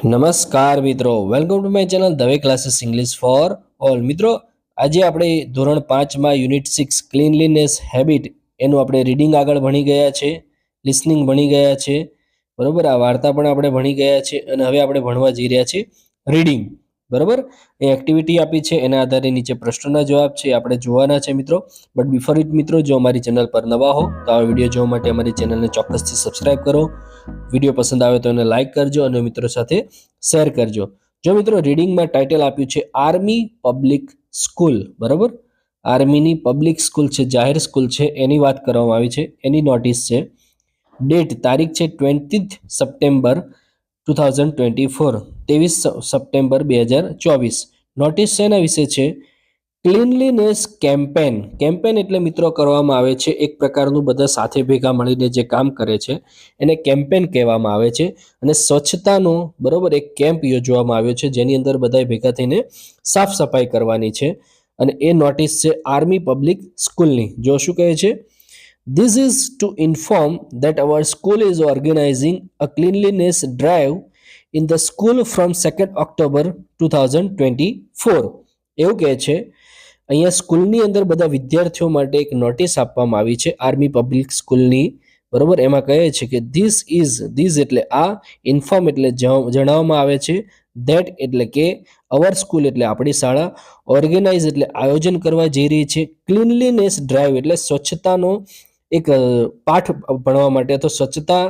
નમસ્કાર મિત્રો, welcome to my channel Dave classes English for all. મિત્રો, આજે આપણે ધોરણ 5માં યુનિટ 6 ક્લીનલીનેસ હેબિટ એનું આપણે રીડિંગ આગળ ભણી ગયા છે, લિસનિંગ ભણી ગયા છે, બરોબર. આ વાર્તા પણ આપણે ભણી ગયા છે અને હવે આપણે ભણવા જઈ રહ્યા છીએ રીડિંગ, બરોબર. એ એક્ટિવિટી આપી છે, એના આધારે નીચે પ્રશ્નોના જવાબ છે આપણે જોવાના છે મિત્રો. બટ બિફોર ઇટ મિત્રો, જો અમારી ચેનલ પર નવા હો તો આ વિડીયો જોવા માટે અમારી ચેનલને ચોક્કસથી સબસ્ક્રાઇબ કરો. વિડીયો પસંદ આવે તો એને લાઇક કરજો અને મિત્રો સાથે શેર કરજો. જો મિત્રો, રીડિંગમાં ટાઇટલ આપ્યું છે આર્મી પબ્લિક સ્કૂલ, બરોબર. આર્મીની પબ્લિક સ્કૂલ છે, જાહેર સ્કૂલ છે, એની વાત કરવામાં આવી છે, એની નોટિસ છે. ડેટ તારીખ છે 20 સપ્ટેમ્બર 2024, 23 સપ્ટેમ્બર 2024. નોટિસ શેના વિશે છે? Cleanliness campaign. કેમ્પેન એટલે મિત્રો કરવામાં આવે છે એક પ્રકારનું બધા સાથે ભેગા મળીને જે કામ કરે છે એને કેમ્પેન કહેવામાં આવે છે. અને સ્વચ્છતાનો બરોબર એક કેમ્પ યોજવામાં આવ્યો છે જેની અંદર બધા ભેગા થઈને સાફ સફાઈ કરવાની છે. અને એ નોટિસ છે આર્મી પબ્લિક સ્કૂલની. જો શું કહે છે? This is to inform that our school is organizing a cleanliness drive in the school from 2nd October 2024. એવું કહે છે. અહીંયા સ્કૂલની અંદર બધા વિદ્યાર્થીઓ માટે એક નોટિસ આપવામાં આવી છે આર્મી પબ્લિક સ્કૂલની, બરોબર. એમાં કહે છે કે ધીસ એટલે આ, ઇન્ફોર્મ એટલે જણાવવામાં આવે છે, ધેટ એટલે કે, અવર સ્કૂલ એટલે આપણી શાળા, ઓર્ગેનાઇઝ એટલે આયોજન કરવા જઈ રહી છે, ક્લીનલીનેસ ડ્રાઈવ એટલે સ્વચ્છતાનો એક પાઠ ભણવા માટે અથવા સ્વચ્છતા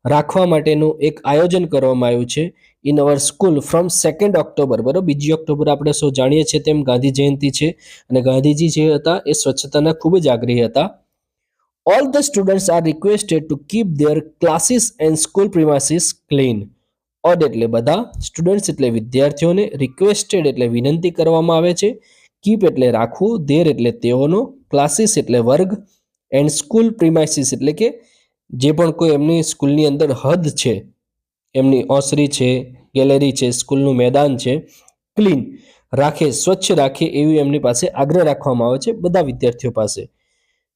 રાખવા માટેનું એક આયોજન કરવામાં આવ્યું છે in our school from 2nd October, બરાબર. 2 ઓક્ટોબર આપણે સૌ જાણીએ છીએ તેમ ગાંધી જયંતિ છે અને ગાંધીજી જે હતા એ સ્વચ્છતાના ખૂબ જ આગ્રહી હતા. All the students are requested to keep their classes and school premises clean. ઓડ એટલે બધા, સ્ટુડન્ટ્સ એટલે વિદ્યાર્થીઓને, રિક્વેસ્ટેડ એટલે વિનંતી કરવામાં આવે છે, કીપ એટલે રાખવું, ધેર એટલે તેઓનો, ક્લાસીસ એટલે વર્ગ, એન્ડ સ્કૂલ પ્રિમાઇસીસ એટલે કે જે પણ કોઈ એમની સ્કૂલની અંદર હદ છે, એમની ઓસરી છે, ગેલેરી છે, સ્કૂલનું મેદાન છે, ક્લીન રાખે, સ્વચ્છ રાખે એવી એમની પાસે આગ્રહ રાખવામાં આવે છે બધા વિદ્યાર્થીઓ પાસે.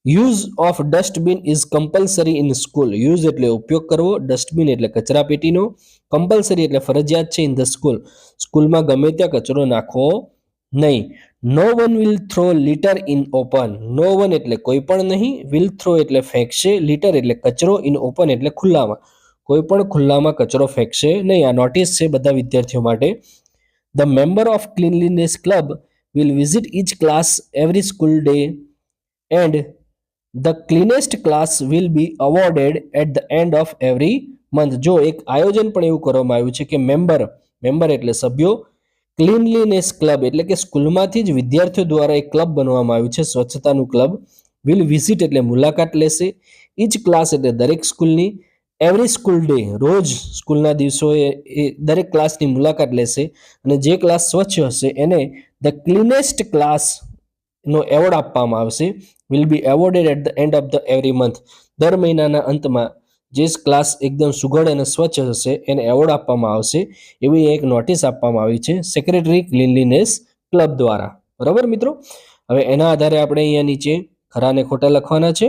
Use of dustbin is compulsory in school. Use એટલે ઉપયોગ કરવો, ડસ્ટબિન એટલે કચરાપેટીનો, કમ્પલસરી એટલે ફરજિયાત છે ઇન ધ સ્કૂલ, સ્કૂલમાં ગમે ત્યાં કચરો નાખવો નહીં. No one will throw litter in open. No one એટલે કોઈ પણ નહીં, વિલ થ્રો એટલે ફેંકશે, લિટર એટલે કચરો, ઇન ઓપન એટલે ખુલ્લામાં, કોઈ પણ ખુલ્લામાં કચરો ફેંકશે નહીં. આ નોટિસ છે બધા વિદ્યાર્થીઓ માટે. The member of cleanliness club will visit each class every school day and the cleanest class will be awarded at the end of every month. જો એક આયોજન પણ એવું કરવામાં આવ્યું છે કે મેમ્બર એટલે સભ્યો, ક્લીનલીનેસ ક્લબ એટલે કે સ્કૂલમાંથી જ વિદ્યાર્થીઓ દ્વારા એક ક્લબ બનવામાં આવ્યું છે, સ્વચ્છતાનું ક્લબ. વિલ વિઝિટ એટલે મુલાકાત લેશે, ઇચ ક્લાસ એટલે દરેક સ્કૂલની, એવરી સ્કૂલ ડે રોજ સ્કૂલના દિવસોએ એ દરેક ક્લાસની મુલાકાત લેશે અને જે ક્લાસ સ્વચ્છ હશે એને ધ ક્લીનેસ્ટ ક્લાસનો એવોર્ડ આપવામાં આવશે. Will be awarded at the end of the every month. દર મહિનાના અંતમાં જે ક્લાસ એકદમ સુઘડ અને સ્વચ્છ હશે એને એવોર્ડ આપવામાં આવશે એવી એક નોટિસ આપવામાં આવી છે સેક્રેટરી ક્લીનલીનેસ ક્લબ દ્વારા, બરાબર મિત્રો. હવે એના આધારે આપણે અહીંયા નીચે ખરા અને ખોટા લખવાના છે.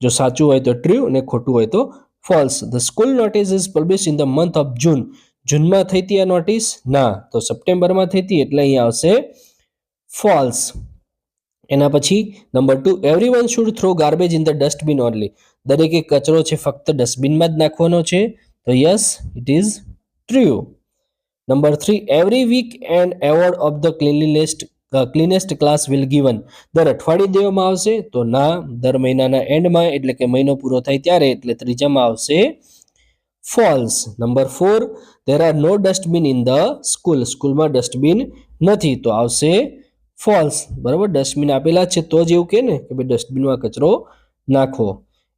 જો સાચું હોય તો ટ્રુ અને ખોટું હોય તો false. The school notice is publish in the month of June. જૂનમાં થઈ હતી આ નોટિસ? ના. તો સપ્ટેમ્બરમાં થઈ હતી એટલે અહીંયા આવશે ફોલ્સ. એના પછી number 2, everyone should throw garbage in the dustbin only. દરેકે કચરો છે ફક્ત ડસ્ટબિનમાં જ નાખવાનો છે, તો yes it is true. Number 3, every weekend award of the cleanest class will given. દર અઠવાડિયે દેવામાં આવશે? તો ના. દર મહિનાના એન્ડમાં એટલે કે મહિનો પૂરો થાય ત્યારે એટલે ત્રીજામાં આવશે false. Number 4, there are no dustbin in the school. સ્કૂલમાં ડસ્ટબિન નથી તો આવશે ફોલ્સ, બરાબર. ડસ્ટબિન આપેલા છે તો જ એવું કહે ને કે ભાઈ ડસ્ટબિનમાં કચરો નાખવો.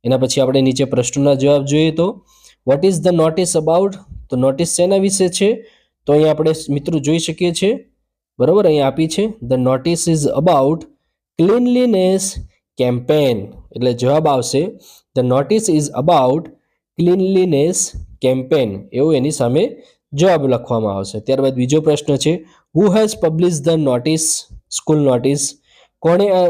એના પછી આપણે નીચે પ્રશ્નોના જવાબ જોઈએ તો vote is the notice about. તો નોટિસ શેના વિશે છે? તો અહીંયા આપણે મિત્રો જોઈ શકીએ છીએ, બરાબર. અહીંયા આપી છે the notice is about cleanliness campaign. એટલે જવાબ આવશે the notice is about cleanliness campaign, એવું એની સામે જવાબ લખવામાં આવશે. ત્યારબાદ બીજો પ્રશ્ન છે, who has publish the notice, school notice. કોણે આ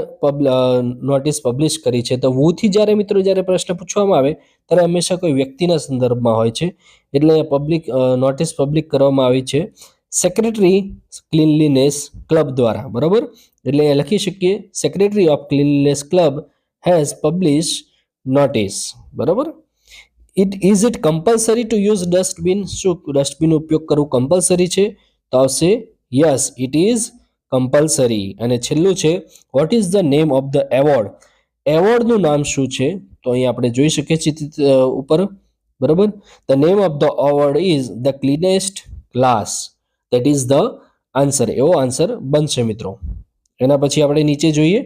નોટિસ પબ્લિશ કરી છે? તો હુથી જ્યારે મિત્રો જ્યારે પ્રશ્ન પૂછવામાં આવે ત્યારે હંમેશા કોઈ વ્યક્તિના સંદર્ભમાં હોય છે, એટલે પબ્લિક નોટિસ પબ્લિક કરવામાં આવી છે સેક્રેટરી ક્લીનલીનેસ ક્લબ દ્વારા, બરાબર. એટલે લખી શકીએ secretary of cleanliness club has publish notice, બરાબર. It compulsory to use dustbin? શું ડસ્ટબિનનો ઉપયોગ કરવો કમ્પલસરી છે? તો આવશે યસ, ઇટ ઇઝ કમ્પલસરી. અને છેલ્લું છે what is the name of the award? એવોર્ડનું નામ શું છે? તો અહીં આપણે જોઈ શકીએ છીએ ઉપર, બરાબર. The name of the award is the cleanest class. That is the answer. એવો આન્સર બનશે મિત્રો. એના પછી આપણે નીચે જોઈએ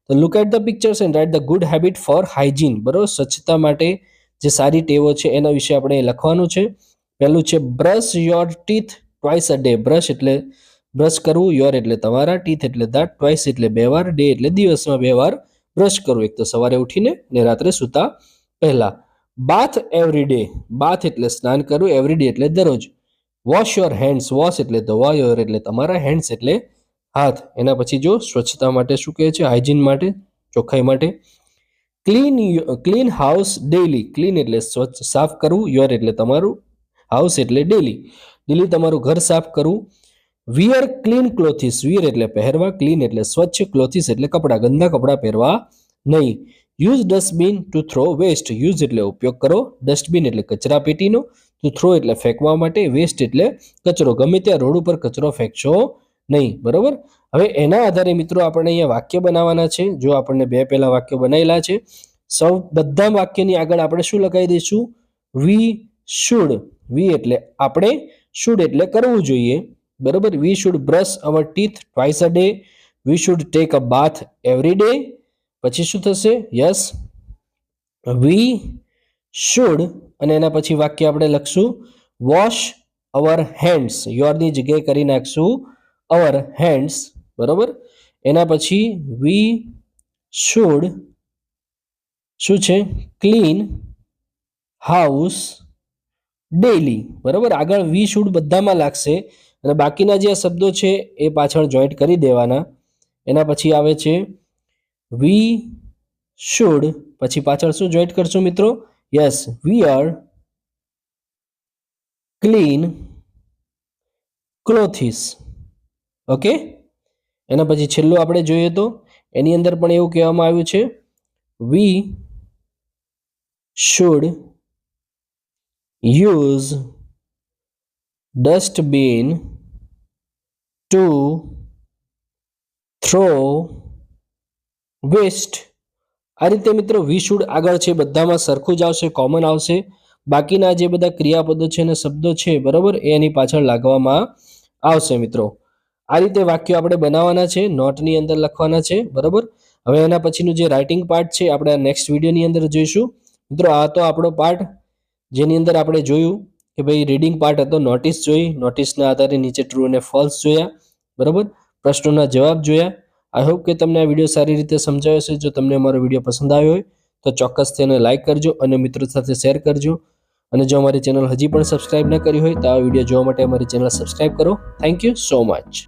તો look at the pictures and write the good habit for hygiene, બરાબર. સ્વચ્છતા માટે જે સારી ટેવો છે એના વિશે આપણે લખવાનું છે. પહેલું છે brush your teeth twice a day. Brush એટલે બ્રશ કરવું, યોર એટલે તમારા, ટીથ એટલે દાંત, ટ્વાઇસ એટલે 2 વાર, ડે એટલે દિવસમાં 2 વાર બ્રશ કરવું, એક તો સવારે ઉઠીને ને રાત્રે સૂતા પહેલા. બાથ એવરી ડે. બાથ એટલે સ્નાન કરવું, એવરી ડે એટલે દરરોજ. Wash your hands. વોશ એટલે ધોવા, યોર એટલે તમારા, હેન્ડ્સ એટલે હાથ. એના પછી જો સ્વચ્છતા માટે શું કહે છે, હાઇજીન માટે, ચોખ્ખાઈ માટે. Clean house daily. ક્લીન એટલે સ્વચ્છ, સાફ કરવું, યોર એટલે તમારું, હાઉસ એટલે ડેલી, ડેલી તમારું ઘર સાફ કરવું. Wear clean clothes. વિયર એટલે પહેરવા, ક્લીન એટલે સ્વચ્છ, ક્લોથિસ એટલે કપડાં, ગંદા કપડાં પહેરવા નહીં. Use dustbin to throw waste. Use એટલે ઉપયોગ કરો, ડસ્ટબિન એટલે કચરા પેટીનો, ટુ થ્રો એટલે ફેંકવા માટે, વેસ્ટ એટલે કચરો. ગમે ત્યાં રોડ ઉપર કચરો ફેંકશો નહીં, બરાબર. હવે એના આધારે મિત્રો આપણે અહીંયા વાક્ય બનાવવાના છે. જો આપણને 2 પહેલા વાક્યો બનાવેલા છે, સૌ બધા વાક્યની આગળ આપણે શું લગાવી દઈશું? We should. વી એટલે આપણે, શુડ એટલે કરવું જોઈએ, બરાબર. We should brush hour teeth twice a day. We should take a bath every day. પછી શું થશે? યસ, વી શુડ, અને એના પછી વાક્ય આપણે લખશું વોશ અવર હેન્ડ્સ. યોરની જગ્યાએ કરી નાખશું અવર હેન્ડ્સ, બરાબર. એના પછી વી શુડ શું છે? ક્લીન હાઉસ ડેલી, બરાબર. આગળ વી શુડ બધામાં લાગશે અને બાકીના જે શબ્દો છે એ પાછળ જોઈન્ટ કરી દેવાના. એના પછી આવે છે વી શુડ, પછી પાછળ શું જોઈન્ટ કરશું મિત્રો? Yes, we are clean clothes. Okay. એના પછી છેલ્લું આપણે જોઈએ તો એની અંદર પણ એવું કહેવામાં આવ્યું છે we should use dustbin to throw waste. આ રીતે મિત્રો વી શુડ આગળ છે બધામાં સરખું જ આવશે, કોમન આવશે. બાકીના જે બધા ક્રિયાપદો છે અને શબ્દો છે, બરાબર, એ એની પાછળ લાગવામાં આવશે મિત્રો. આ રીતે વાક્યો આપણે બનાવવાના છે, નોટની અંદર લખવાના છે, બરાબર. હવે એના પછીનું જે રાઇટિંગ પાર્ટ છે આપણે નેક્સ્ટ વિડીયોની અંદર જોઈશું મિત્રો. આ તો આપણો પાર્ટ જેની અંદર આપણે જોયું કે ભાઈ રીડિંગ પાર્ટ હતો, નોટિસ જોઈ, નોટિસના આધારે નીચે ટ્રુ અને ફોલ્સ જોયા, બરાબર. પ્રશ્નોના જવાબ જોયા. આઈ હોપ કે તમને આ વિડીયો સારી રીતે સમજાયો છે. જો તમને અમારો વિડીયો પસંદ આવ્યો હોય તો ચોક્કસ તેને લાઇક કરજો અને મિત્રો સાથે શેર કરજો. અને જો અમારી ચેનલ હજી પણ સબસ્ક્રાઇબ ન કરી હોય તો આ વિડીયો જોવા માટે અમારી ચેનલ સબસ્ક્રાઇબ કરો. Thank you so much.